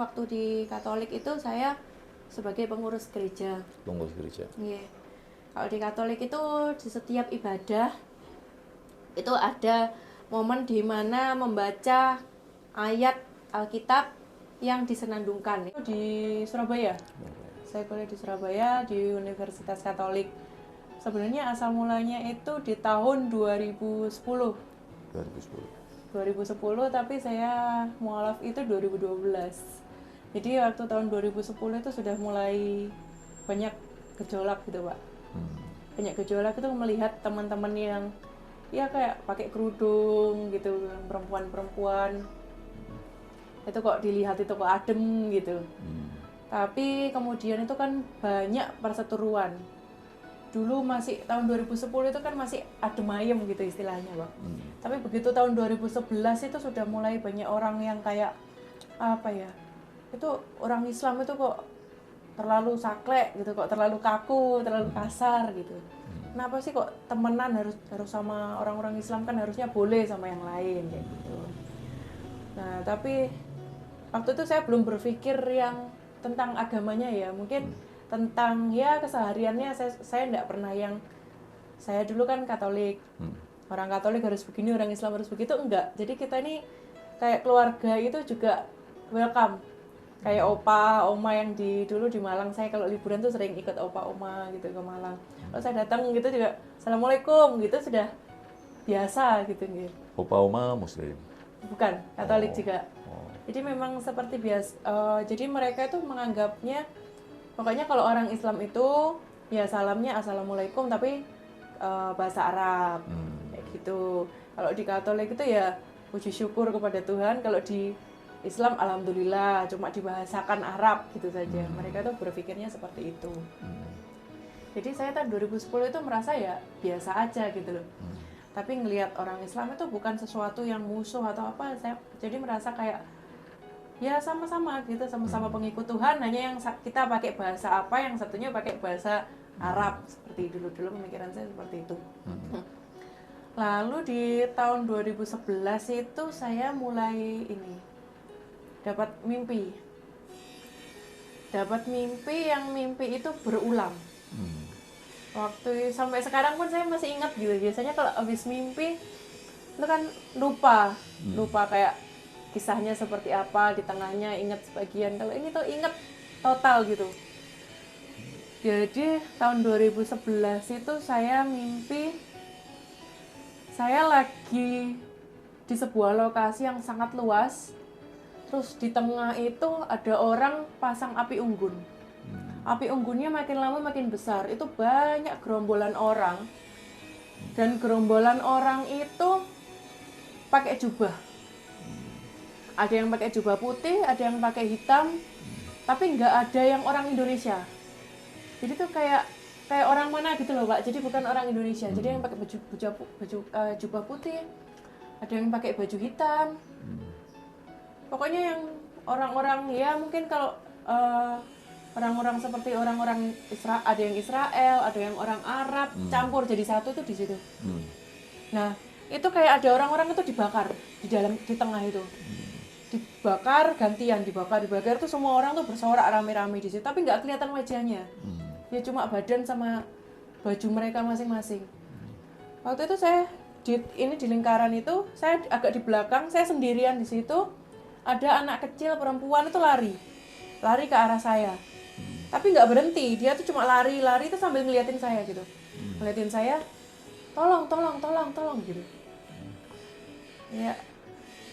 waktu di Katolik itu saya sebagai pengurus gereja. Pengurus gereja. Iya. Kalau di Katolik itu di setiap ibadah itu ada momen di mana membaca ayat Alkitab yang disenandungkan. Itu di Surabaya. Saya kuliah di Surabaya di Universitas Katolik. Sebenarnya asal mulanya itu di tahun 2010. 2010 tapi saya mualaf itu 2012. Jadi waktu tahun 2010 itu sudah mulai banyak gejolak gitu, Pak. Banyak gejolak itu melihat teman-teman yang ya kayak pakai kerudung gitu, perempuan-perempuan. Itu kok dilihat itu kok adem gitu. Tapi kemudian itu kan banyak perseteruan. Dulu masih tahun 2010 itu kan masih adem ayem gitu istilahnya, Pak. Tapi begitu tahun 2011 itu sudah mulai banyak orang yang kayak apa ya? Itu orang Islam itu kok terlalu saklek gitu, kok terlalu kaku, terlalu kasar gitu. Kenapa sih kok temenan harus sama orang-orang Islam, kan harusnya boleh sama yang lain kayak gitu. Nah, tapi waktu itu saya belum berpikir yang tentang agamanya ya, mungkin tentang ya kesehariannya saya enggak pernah yang saya dulu kan Katolik. Orang Katolik harus begini, orang Islam harus begitu, enggak. Jadi kita ini kayak keluarga itu juga welcome. Kayak opa, oma yang dulu di Malang, saya kalau liburan tuh sering ikut opa, oma gitu ke Malang. Kalau saya datang gitu juga, Assalamualaikum gitu, sudah biasa gitu. Opa oma Muslim? Bukan, Katolik juga. Jadi memang seperti biasa, jadi mereka itu menganggapnya, pokoknya kalau orang Islam itu, ya salamnya Assalamualaikum, tapi bahasa Arab, kayak gitu. Kalau di Katolik itu ya puji syukur kepada Tuhan, kalau di Islam alhamdulillah cuma dibahasakan Arab gitu saja. Mereka tuh berpikirnya seperti itu. Jadi saya tahun 2010 itu merasa ya biasa aja gitu loh. Tapi ngelihat orang Islam itu bukan sesuatu yang musuh atau apa, saya jadi merasa kayak ya sama-sama gitu, sama-sama pengikut Tuhan, hanya yang kita pakai bahasa apa, yang satunya pakai bahasa Arab, seperti dulu pemikiran saya seperti itu. Lalu di tahun 2011 itu saya mulai dapat mimpi yang mimpi itu berulang. Waktu sampai sekarang pun saya masih ingat gitu. Biasanya kalau habis mimpi itu kan lupa kayak kisahnya seperti apa, di tengahnya ingat sebagian, kalau ini tuh ingat total gitu. Jadi tahun 2011 itu saya mimpi saya lagi di sebuah lokasi yang sangat luas. Terus di tengah itu ada orang pasang api unggun. Api unggunnya makin lama makin besar. Itu banyak gerombolan orang. Dan gerombolan orang itu pakai jubah. Ada yang pakai jubah putih, ada yang pakai hitam. Tapi nggak ada yang orang Indonesia. Jadi tuh kayak orang mana gitu loh, Pak. Jadi bukan orang Indonesia. Jadi yang pakai jubah putih, ada yang pakai baju hitam. Pokoknya yang orang-orang ya mungkin kalau orang-orang seperti orang-orang Israel, ada yang Israel, ada yang orang Arab, campur jadi satu tuh di situ. Nah, itu kayak ada orang-orang itu dibakar di tengah itu. Dibakar gantian, dibakar tuh semua orang tuh bersorak rame-rame di situ, tapi nggak kelihatan wajahnya. Ya cuma badan sama baju mereka masing-masing. Waktu itu saya di lingkaran itu, saya agak di belakang, saya sendirian di situ. Ada anak kecil perempuan itu lari ke arah saya, tapi nggak berhenti, dia tuh cuma lari itu sambil ngeliatin saya gitu, ngeliatin saya, tolong gitu. Ya,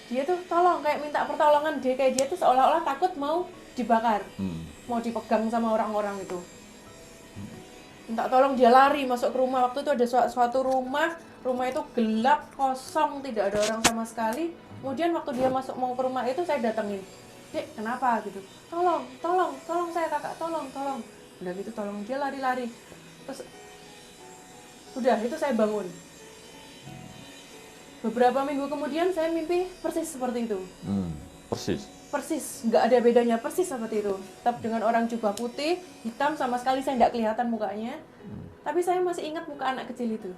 dia tuh tolong, kayak minta pertolongan, dia tuh seolah-olah takut mau dibakar, mau dipegang sama orang-orang itu. Minta tolong, dia lari masuk ke rumah. Waktu itu ada suatu rumah itu gelap, kosong, tidak ada orang sama sekali. Kemudian waktu dia mau ke rumah itu, saya datengin, Dek, kenapa gitu, tolong saya kakak, tolong. Udah gitu tolong, dia lari. Terus udah itu saya bangun. Beberapa minggu kemudian saya mimpi persis seperti itu. Persis, nggak ada bedanya, persis seperti itu. Tetap dengan orang jubah putih, hitam, sama sekali saya nggak kelihatan mukanya. Tapi saya masih ingat muka anak kecil itu.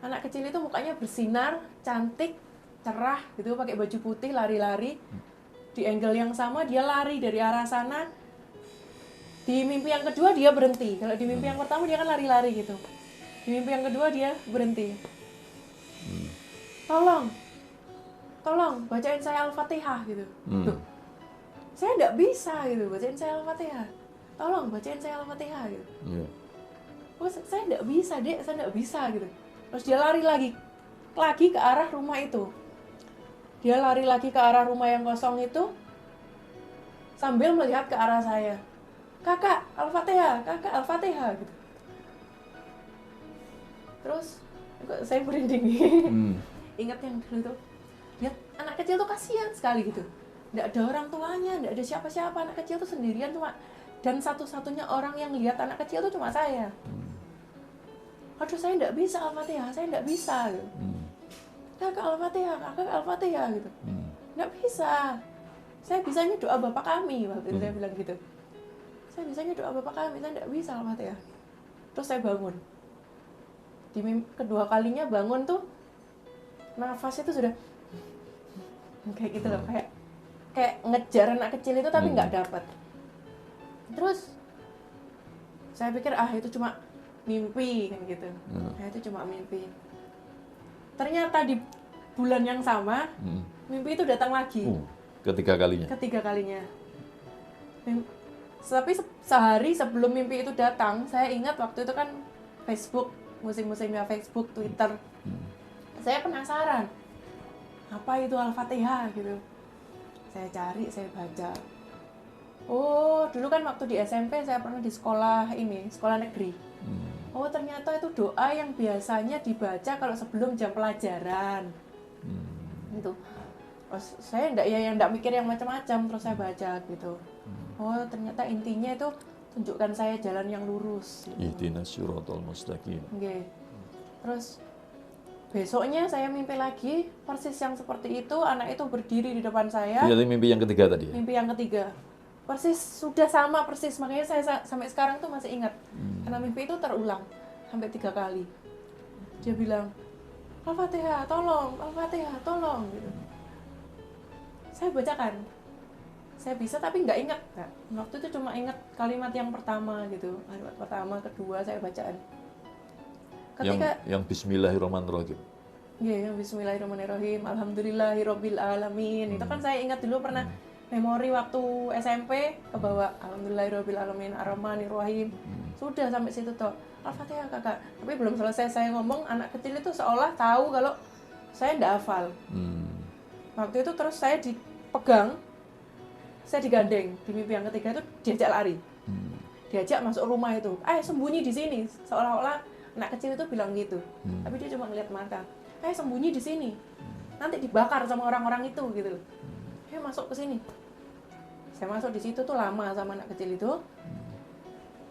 Anak kecil itu mukanya bersinar, cantik, cerah gitu, pakai baju putih, lari-lari. di angle yang sama dia lari dari arah sana. Di mimpi yang kedua dia berhenti. Kalau di mimpi yang pertama dia kan lari-lari gitu. Di mimpi yang kedua dia berhenti. Tolong bacain saya Al-Fatihah gitu. Duh, saya nggak bisa gitu bacain saya Al-Fatihah. Tolong bacain saya Al-Fatihah gitu. Iya. Oh, saya nggak bisa dek, saya nggak bisa gitu. Terus dia lari lagi ke arah rumah itu. Dia lari lagi ke arah rumah yang kosong itu sambil melihat ke arah saya. Kakak, Al-Fatihah gitu. Terus saya merinding. Ingat yang dulu tuh, lihat anak kecil tuh kasihan sekali gitu. Nggak ada orang tuanya, nggak ada siapa-siapa, anak kecil tuh sendirian cuma, dan satu-satunya orang yang lihat anak kecil tuh cuma saya. Aduh, saya nggak bisa Al-Fatihah, saya nggak bisa gitu. Kakak Al-Fatihah gitu. Nggak bisa. Saya bisanya doa Bapak kami, waktu itu saya bilang gitu. Saya bisanya doa Bapak kami, saya nggak bisa Al-Fatihah. Terus saya bangun. Di kedua kalinya bangun tuh, nafasnya tuh sudah kayak gitu loh, kayak ngejar anak kecil itu tapi nggak dapat. Terus saya pikir itu cuma mimpi kan gitu. Itu cuma mimpi. Ternyata di bulan yang sama mimpi itu datang lagi. Ketiga kalinya. Tapi sehari sebelum mimpi itu datang, saya ingat waktu itu kan Facebook, musim-musimnya Facebook, Twitter. Saya penasaran, apa itu Al-Fatihah gitu. Saya cari, saya baca. Oh, dulu kan waktu di SMP saya pernah di sekolah negeri. Oh, ternyata itu doa yang biasanya dibaca kalau sebelum jam pelajaran. Gitu. Terus saya enggak mikir yang macam-macam, terus saya baca gitu. Oh, ternyata intinya itu tunjukkan saya jalan yang lurus. Ihdinas siratal mustaqim. Okay. Terus besoknya saya mimpi lagi persis yang seperti itu, anak itu berdiri di depan saya. Jadi mimpi yang ketiga tadi ya? Mimpi yang ketiga. Persis, sudah sama persis, makanya saya sampai sekarang tuh masih ingat. Karena mimpi itu terulang sampai 3 kali. Dia bilang, Al-Fatihah, tolong gitu. Saya bacakan. Saya bisa tapi nggak ingat. Nah, waktu itu cuma ingat kalimat yang pertama gitu. Kalimat pertama, kedua saya bacaan. Yang Bismillahirrahmanirrahim. Iya, yang Bismillahirrahmanirrahim. Alhamdulillahirabbil alamin. Itu kan saya ingat dulu pernah memori waktu SMP ke bawah. Alhamdulillahirabbil alamin arrahmanirrahim. Sudah sampai situ toh. Al-Fatihah kakak. Tapi belum selesai saya ngomong, anak kecil itu seolah tahu kalau saya nggak hafal. Waktu itu terus saya dipegang, saya digandeng. Di mimpi yang ketiga itu diajak lari. Diajak masuk rumah itu. Sembunyi di sini. Seolah-olah anak kecil itu bilang gitu. Tapi dia cuma ngeliat mata. Sembunyi di sini. Nanti dibakar sama orang-orang itu gitu. Masuk ke sini. Saya masuk di situ tuh lama sama anak kecil itu.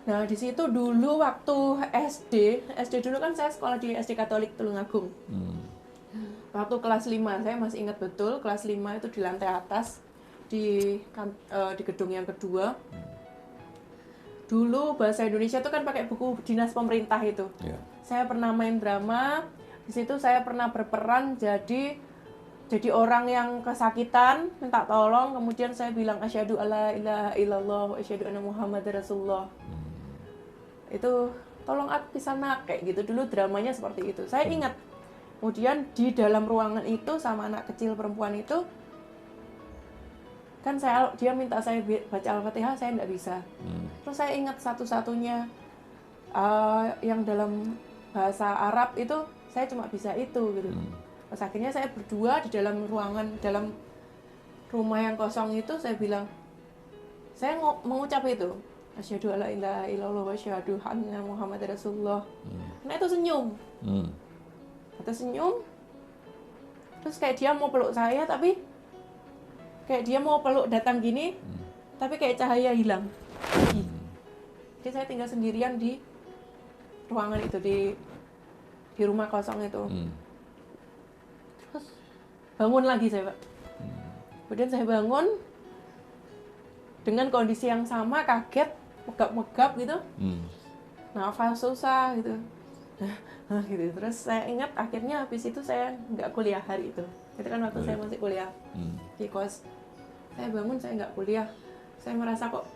Nah, di situ dulu waktu SD dulu kan saya sekolah di SD Katolik Tulungagung. Waktu kelas 5, saya masih ingat betul, kelas 5 itu di lantai atas di gedung yang kedua. Dulu bahasa Indonesia itu kan pakai buku dinas pemerintah itu. Saya pernah main drama, di situ saya pernah berperan jadi orang yang kesakitan, minta tolong, kemudian saya bilang asyhadu alla ilaha illallah wa asyhadu anna muhammadar rasulullah. Itu tolong aku bisa kayak gitu, dulu dramanya seperti itu. Saya ingat. Kemudian di dalam ruangan itu sama anak kecil perempuan itu kan dia minta saya baca Al-Fatihah, saya enggak bisa. Terus saya ingat satu-satunya yang dalam bahasa Arab itu saya cuma bisa itu gitu. Terus akhirnya saya berdua di dalam ruangan, dalam rumah yang kosong itu, saya bilang, saya mengucap itu, asyhadu alla ilaha illallah wa asyhadu anna muhammadar rasulullah. Nah itu senyum. Atau senyum, terus kayak dia mau peluk saya, tapi kayak dia mau peluk datang gini, tapi kayak cahaya hilang. Jadi saya tinggal sendirian di ruangan itu, di rumah kosong itu. Terus bangun lagi saya, Pak. Kemudian saya bangun dengan kondisi yang sama, kaget, megap-megap gitu. Nafas susah gitu. Gitu. Terus saya ingat akhirnya habis itu saya nggak kuliah hari itu. Itu kan waktu saya masih kuliah di kos. saya bangun, saya nggak kuliah. Saya merasa kok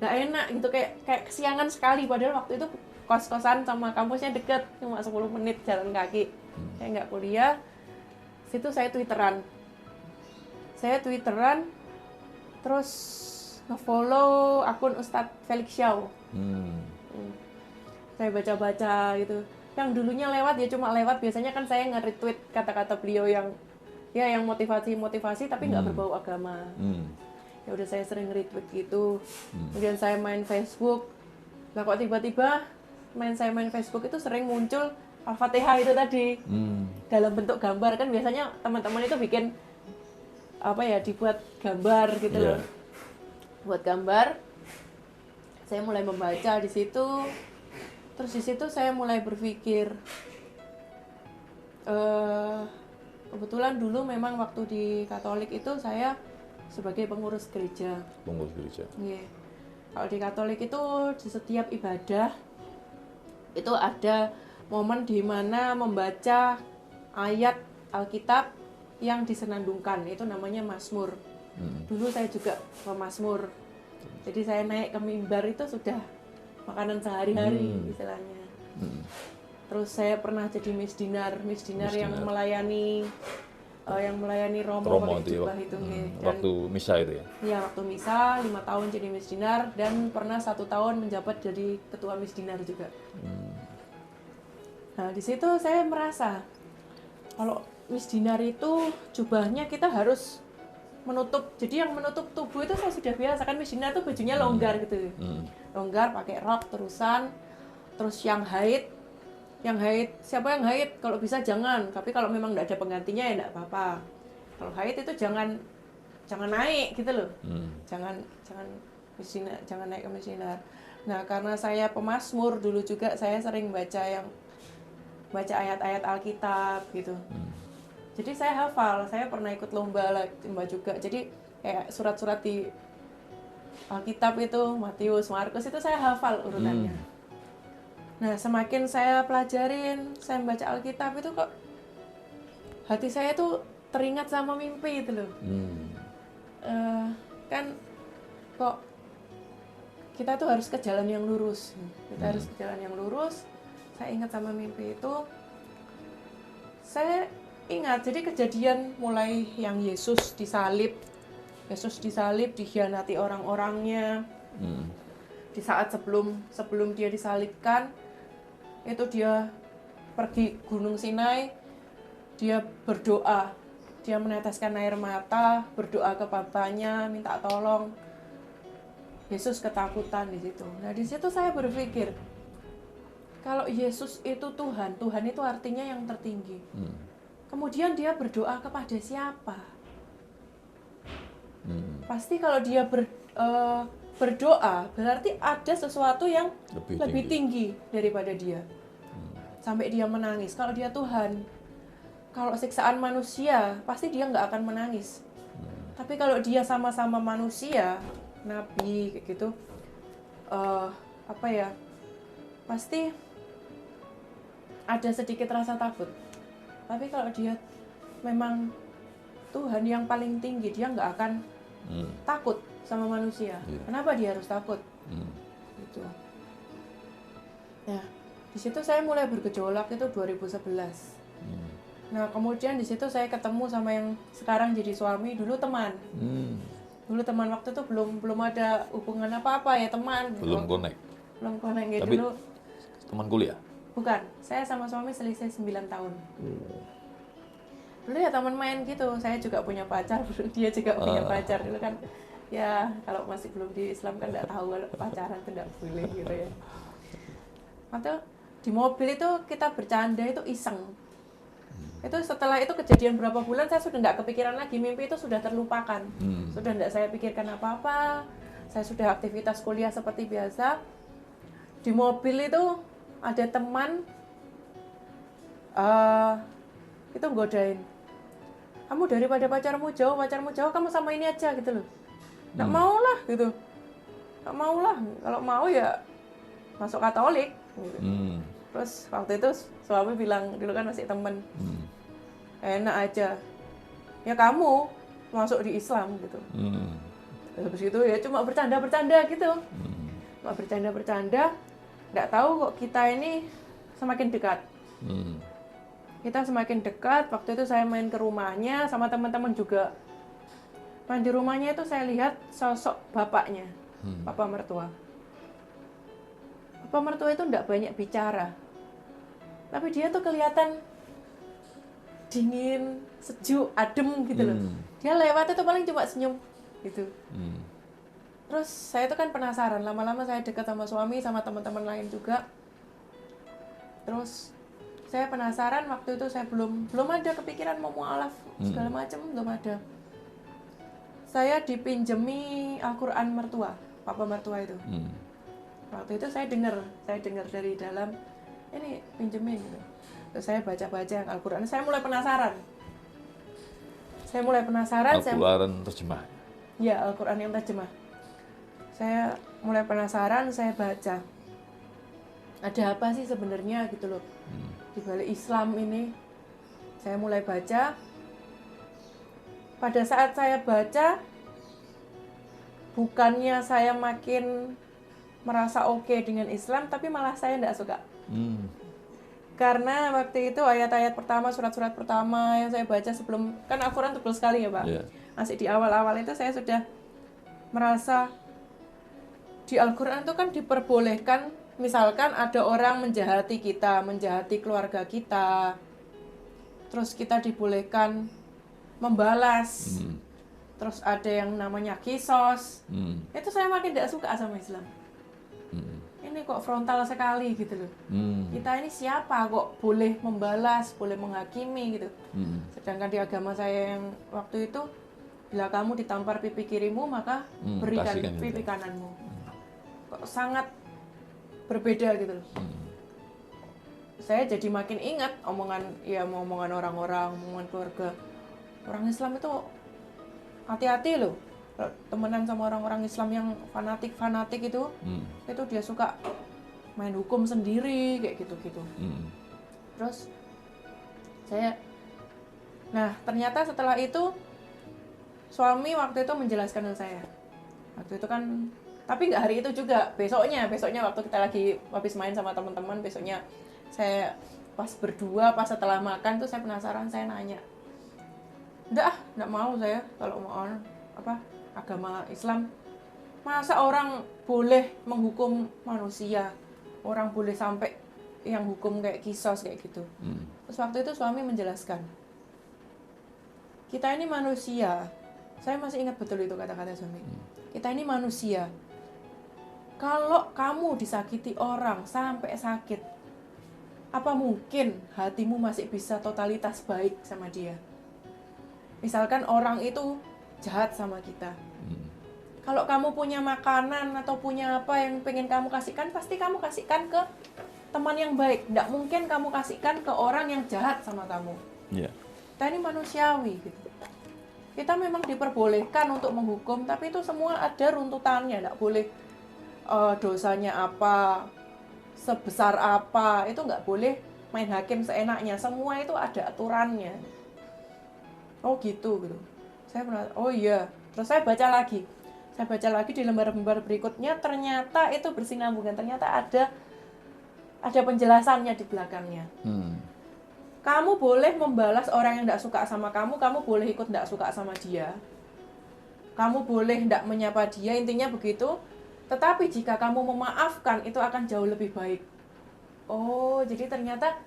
nggak enak gitu, kayak kesiangan sekali, padahal waktu itu kos-kosan sama kampusnya deket, cuma 10 menit jalan kaki. Saya nggak kuliah. Situ saya twitteran, terus nge-follow akun Ustadz Felix Xiao. Saya baca-baca gitu, yang dulunya lewat ya cuma lewat, biasanya kan saya nge-retweet kata-kata beliau yang motivasi tapi nggak berbau agama. Ya udah saya sering retweet gitu. Kemudian saya main Facebook. Nah kok tiba-tiba saya main Facebook itu sering muncul Al-Fatihah itu tadi. Dalam bentuk gambar, kan biasanya teman-teman itu bikin dibuat gambar gitu loh. Buat gambar. Saya mulai membaca di situ. Terus di situ saya mulai berpikir, kebetulan dulu memang waktu di Katolik itu saya sebagai pengurus gereja. Pengurus gereja. Yeah. Kalau di Katolik itu di setiap ibadah itu ada momen di mana membaca ayat Alkitab yang disenandungkan, itu namanya Mazmur. Dulu saya juga pemazmur. Jadi saya naik ke mimbar itu sudah makanan sehari-hari istilahnya. Terus saya pernah jadi misdinar yang melayani Romo pakai jubah itu. Waktu misa itu ya? Iya, waktu misa 5 tahun jadi misdinar, dan pernah 1 tahun menjabat jadi ketua misdinar juga. Nah di situ saya merasa kalau misdinar itu jubahnya kita harus menutup, jadi yang menutup tubuh itu saya sudah biasa, kan misdinar tuh bajunya longgar gitu. Longgar pakai rok terusan. Terus yang haid, siapa yang haid kalau bisa jangan, tapi kalau memang tidak ada penggantinya ya tidak apa-apa. Kalau haid itu jangan naik gitu loh. Jangan naik ke misdinar. Nah karena saya pemazmur dulu juga, saya sering baca ayat-ayat Alkitab gitu. Jadi saya hafal, saya pernah ikut lomba juga. Jadi kayak surat-surat di Alkitab itu, Matius, Markus itu saya hafal urutannya. Nah semakin saya pelajarin, saya baca Alkitab itu kok hati saya tuh teringat sama mimpi itu loh. Kan kok kita tuh harus ke jalan yang lurus. Saya ingat sama mimpi itu. Saya ingat, jadi kejadian mulai yang Yesus disalib, dikhianati orang-orangnya. Di saat sebelum dia disalibkan, itu dia pergi Gunung Sinai, dia berdoa, dia meneteskan air mata, berdoa ke Bapaknya, minta tolong. Yesus ketakutan di situ. Nah di situ saya berpikir, kalau Yesus itu Tuhan itu artinya yang tertinggi. Kemudian dia berdoa kepada siapa? Pasti kalau dia berdoa, berarti ada sesuatu yang lebih tinggi daripada dia. Sampai dia menangis. Kalau dia Tuhan, kalau siksaan manusia, pasti dia nggak akan menangis. Tapi kalau dia sama-sama manusia, nabi kayak gitu, pasti ada sedikit rasa takut. Tapi kalau dia memang Tuhan yang paling tinggi, dia nggak akan takut sama manusia. Kenapa dia harus takut? Gitu. Nah, di situ saya mulai bergejolak itu 2011. Nah, kemudian di situ saya ketemu sama yang sekarang jadi suami, dulu teman. Dulu teman, waktu itu belum ada hubungan apa-apa ya, teman. Belum connect gitu. Tapi dulu. Teman kuliah? Bukan, saya sama suami selisih 9 tahun. Dulu ya teman main gitu, saya juga punya pacar, dia juga punya pacar. Dulu kan ya kalau masih belum di Islam kan nggak tahu kalau pacaran itu nggak boleh gitu ya. Waktu di mobil itu kita bercanda itu iseng. Itu setelah itu kejadian berapa bulan saya sudah nggak kepikiran lagi, mimpi itu sudah terlupakan. Sudah nggak saya pikirkan apa-apa, saya sudah aktivitas kuliah seperti biasa. Di mobil itu ada teman itu godain, kamu daripada pacarmu jauh kamu sama ini aja gitu loh. Nggak mau lah gitu, nggak mau lah, kalau mau ya masuk Katolik gitu. Terus waktu itu suami bilang, dulu kan masih temen, enak aja ya kamu masuk di Islam gitu. Hmm. Habis itu ya cuma bercanda-bercanda gitu. Cuma bercanda-bercanda, nggak tahu kok kita ini semakin dekat. Kita semakin dekat, waktu itu saya main ke rumahnya sama teman-teman juga. Main di rumahnya itu saya lihat sosok bapaknya, papa mertua. Papa mertua itu nggak banyak bicara. Tapi dia tuh kelihatan dingin, sejuk, adem gitu loh. Dia lewat itu paling cuma senyum gitu. Terus saya tuh kan penasaran, lama-lama saya dekat sama suami, sama teman-teman lain juga. Terus saya penasaran, waktu itu saya belum ada kepikiran mau mualaf segala macam, belum ada. Saya dipinjemi Al-Quran mertua, papa mertua itu. Waktu itu saya dengar dari dalam, ini pinjemin gitu. Terus saya baca-baca Al-Quran, saya mulai penasaran. Al-Quran terjemah. Ya, Al-Quran yang terjemah. Saya mulai penasaran, saya baca. Ada apa sih sebenarnya gitu loh. Di balik Islam ini. Saya mulai baca. Pada saat saya baca, bukannya saya makin merasa oke dengan Islam, tapi malah saya tidak suka. Karena waktu itu ayat-ayat pertama, surat-surat pertama yang saya baca sebelum, kan Al-Quran tebal sekali ya Pak. Yeah. Masih di awal-awal itu saya sudah merasa di Al-Quran itu kan diperbolehkan, misalkan ada orang menjahati kita, menjahati keluarga kita, terus kita dibolehkan membalas. Terus ada yang namanya kisos. Itu saya makin tidak suka sama Islam. Ini kok frontal sekali gitu loh. Kita ini siapa kok boleh membalas, boleh menghakimi gitu. Sedangkan di agama saya yang waktu itu, bila kamu ditampar pipi kirimu, maka berikan pipi kananmu. Kok sangat berbeda gitu loh. Saya jadi makin ingat omongan orang-orang, omongan keluarga. Orang Islam itu hati-hati loh. Temenan sama orang-orang Islam yang fanatik itu dia suka main hukum sendiri kayak gitu-gitu. Terus ternyata setelah itu suami waktu itu menjelaskan ke saya. Waktu itu kan, tapi nggak hari itu juga, besoknya waktu kita lagi habis main sama teman-teman, besoknya saya pas berdua, pas setelah makan tuh saya penasaran, saya nanya, nggak mau saya kalau mau agama Islam, masa orang boleh menghukum manusia, orang boleh sampai yang hukum kayak kisos kayak gitu. Terus waktu itu suami menjelaskan, kita ini manusia. Saya masih ingat betul itu kata-kata suami. Kita ini manusia. Kalau kamu disakiti orang sampai sakit, apa mungkin hatimu masih bisa totalitas baik sama dia? Misalkan orang itu jahat sama kita. Kalau kamu punya makanan atau punya apa yang pengen kamu kasihkan, pasti kamu kasihkan ke teman yang baik. Nggak mungkin kamu kasihkan ke orang yang jahat sama kamu. Yeah. Kita ini manusiawi gitu. Kita memang diperbolehkan untuk menghukum, tapi itu semua ada runtutannya. Nggak boleh dosanya apa, sebesar apa, itu nggak boleh main hakim seenaknya. Semua itu ada aturannya. Oh gitu. Saya pernah, oh iya. Terus saya baca lagi di lembar-lembar berikutnya, ternyata itu bersinambungan, ternyata ada penjelasannya di belakangnya. Kamu boleh membalas orang yang tidak suka sama kamu boleh ikut tidak suka sama dia, kamu boleh tidak menyapa dia, intinya begitu. Tetapi jika kamu memaafkan, itu akan jauh lebih baik. Oh, jadi ternyata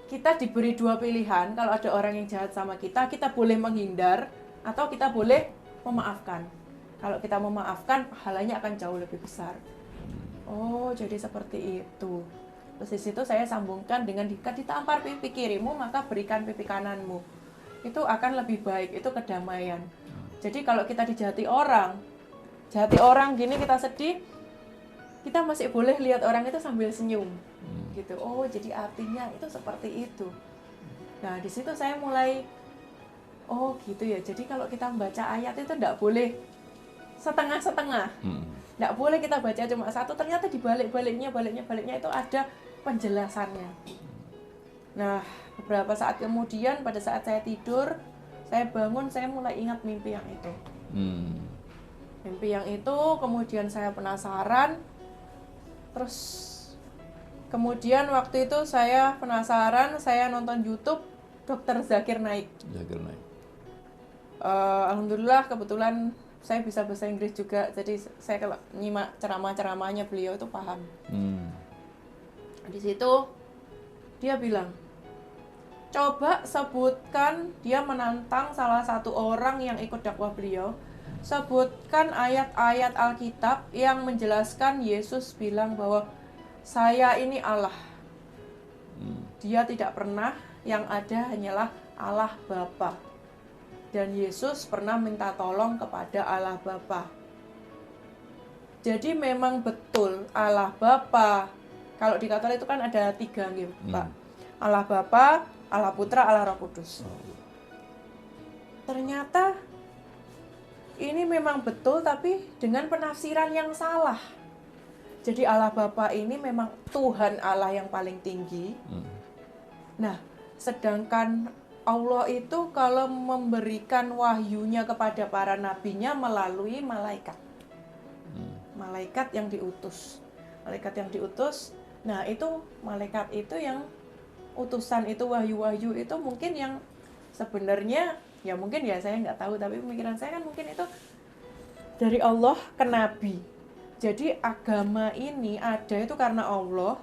kita diberi dua pilihan. Kalau ada orang yang jahat sama kita boleh menghindar atau kita boleh memaafkan. Kalau kita memaafkan, pahalanya akan jauh lebih besar. Oh, jadi seperti itu. Terus di situ saya sambungkan dengan ditampar pipi kirimu, maka berikan pipi kananmu. Itu akan lebih baik, itu kedamaian. Jadi kalau kita dijahati orang gini, kita sedih, kita masih boleh lihat orang itu sambil senyum. Gitu. Oh, jadi artinya itu seperti itu. Nah, di situ saya mulai, oh gitu ya. Jadi kalau kita membaca ayat itu tidak boleh setengah-setengah. Tidak boleh kita baca cuma satu, ternyata di baliknya itu ada penjelasannya. Nah, beberapa saat kemudian pada saat saya tidur, Saya bangun, saya mulai ingat mimpi yang itu. Mimpi yang itu, kemudian saya penasaran. Terus kemudian waktu itu saya penasaran, saya nonton YouTube Dr. Zakir Naik. Alhamdulillah kebetulan saya bisa bahasa Inggris juga, jadi saya kalau nyimak ceramah-ceramahnya beliau itu paham. Di situ dia bilang, coba sebutkan, dia menantang salah satu orang yang ikut dakwah beliau, sebutkan ayat-ayat Alkitab yang menjelaskan Yesus bilang bahwa saya ini Allah. Dia tidak pernah, yang ada hanyalah Allah Bapa. Dan Yesus pernah minta tolong kepada Allah Bapa. Jadi memang betul Allah Bapa. Kalau di Katolik itu kan ada 3 gitu, Pak. Allah Bapa, Allah Putra, Allah Roh Kudus. Ternyata ini memang betul, tapi dengan penafsiran yang salah. Jadi Allah Bapa ini memang Tuhan Allah yang paling tinggi. Nah, sedangkan Allah itu kalau memberikan wahyunya kepada para nabinya melalui malaikat. Malaikat yang diutus. Nah, itu malaikat itu yang utusan itu, wahyu-wahyu itu mungkin yang sebenarnya, ya mungkin ya saya nggak tahu, tapi pemikiran saya kan mungkin itu dari Allah ke nabi. Jadi agama ini ada itu karena Allah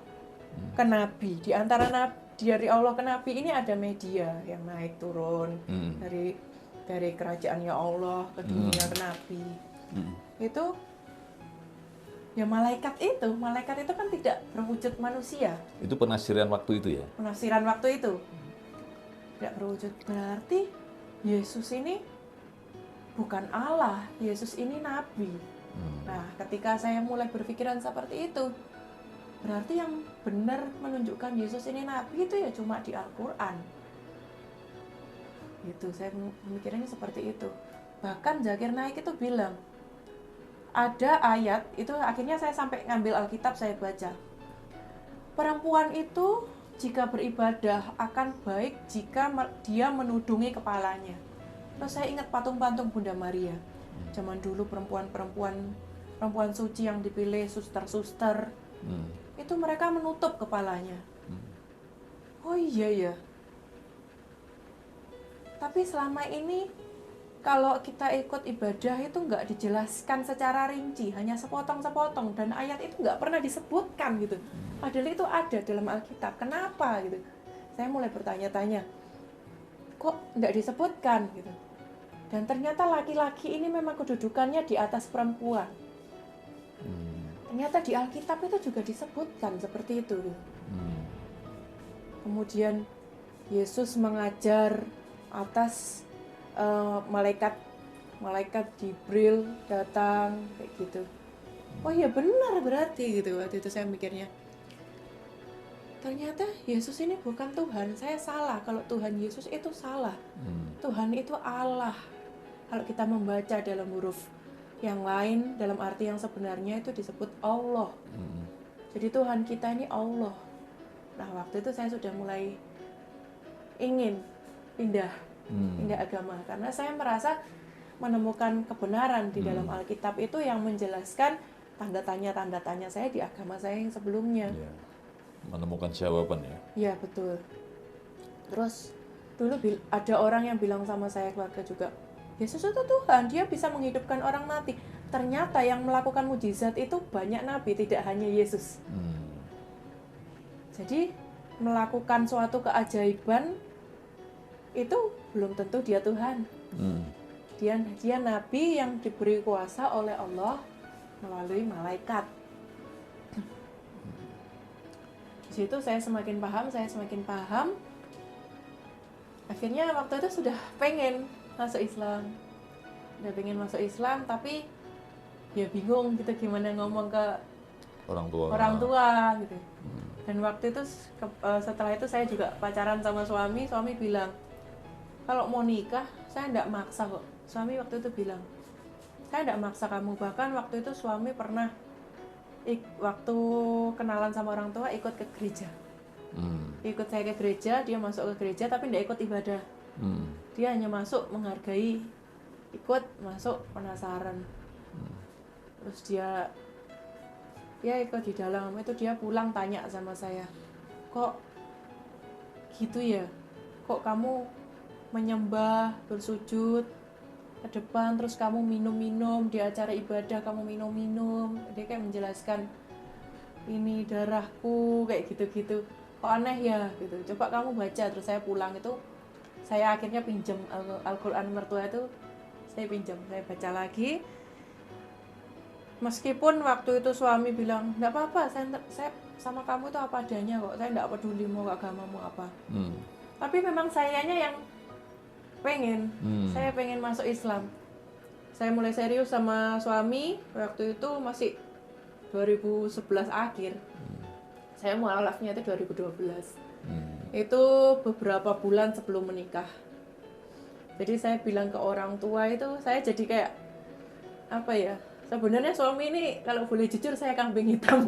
ke nabi. Di antara dari Allah ke nabi ini ada media yang naik turun dari kerajaannya Allah ke dunia ke nabi. Itu ya malaikat itu kan tidak berwujud manusia. Itu penafsiran waktu itu ya? Penafsiran waktu itu tidak berwujud, berarti Yesus ini bukan Allah, Yesus ini nabi. Nah, ketika saya mulai berpikiran seperti itu, berarti yang benar menunjukkan Yesus ini nabi itu ya cuma di Al-Quran. Gitu, saya memikirnya seperti itu. Bahkan Zakir Naik itu bilang, ada ayat, itu akhirnya saya sampai ngambil Alkitab, saya baca. Perempuan itu jika beribadah akan baik jika dia menudungi kepalanya. Terus saya ingat patung-patung Bunda Maria. Zaman dulu perempuan suci yang dipilih, suster-suster, itu mereka menutup kepalanya. Oh iya ya. Tapi selama ini kalau kita ikut ibadah itu nggak dijelaskan secara rinci, hanya sepotong-sepotong, dan ayat itu nggak pernah disebutkan gitu. Padahal itu ada dalam Alkitab. Kenapa gitu? Saya mulai bertanya-tanya, kok nggak disebutkan gitu? Dan ternyata laki-laki ini memang kedudukannya di atas perempuan. Ternyata di Alkitab itu juga disebutkan seperti itu. Kemudian Yesus mengajar atas malaikat Jibril datang kayak gitu. Oh iya benar berarti gitu. Waktu itu saya mikirnya, ternyata Yesus ini bukan Tuhan. Saya salah kalau Tuhan Yesus itu salah. Tuhan itu Allah. Kalau kita membaca dalam huruf yang lain, dalam arti yang sebenarnya itu disebut Allah. Jadi Tuhan kita ini Allah. Nah, waktu itu saya sudah mulai ingin pindah agama, karena saya merasa menemukan kebenaran di dalam Alkitab itu yang menjelaskan tanda tanya saya di agama saya yang sebelumnya. Ya, menemukan jawaban ya. Iya betul. Terus dulu ada orang yang bilang sama saya, keluarga juga, Yesus itu Tuhan, dia bisa menghidupkan orang mati. Ternyata yang melakukan mujizat itu banyak nabi, tidak hanya Yesus. Jadi melakukan suatu keajaiban itu belum tentu dia Tuhan. Dia nabi yang diberi kuasa oleh Allah melalui malaikat. Di situ saya semakin paham. Akhirnya waktu itu sudah pengen masuk Islam, tapi ya bingung gitu gimana ngomong ke orang tua gitu. Dan waktu itu setelah itu saya juga pacaran sama suami bilang, kalau mau nikah saya enggak maksa kok. Suami waktu itu bilang, saya enggak maksa kamu. Bahkan waktu itu suami pernah waktu kenalan sama orang tua ikut ke gereja. Ikut saya ke gereja, dia masuk ke gereja tapi enggak ikut ibadah. Dia hanya masuk menghargai, ikut masuk penasaran. Terus dia ikut di dalam itu, dia pulang tanya sama saya, kok gitu ya, kok kamu menyembah, bersujud ke depan, terus kamu minum-minum di acara ibadah, kamu minum-minum. Dia kayak menjelaskan, ini darahku, kayak gitu-gitu, kok aneh ya gitu, coba kamu baca. Terus saya pulang itu, saya akhirnya pinjam Al-Quran mertua itu, saya pinjam, saya baca lagi. Meskipun waktu itu suami bilang, nggak apa-apa, saya sama kamu itu apa adanya kok, saya nggak peduli mau agamamu apa. Tapi memang sayanya yang pengen, saya pengen masuk Islam. Saya mulai serius sama suami, waktu itu masih 2011 akhir. Saya mualafnya itu 2012. Itu beberapa bulan sebelum menikah. Jadi saya bilang ke orang tua itu, saya jadi kayak, apa ya, sebenarnya suami ini kalau boleh jujur saya kambing hitam.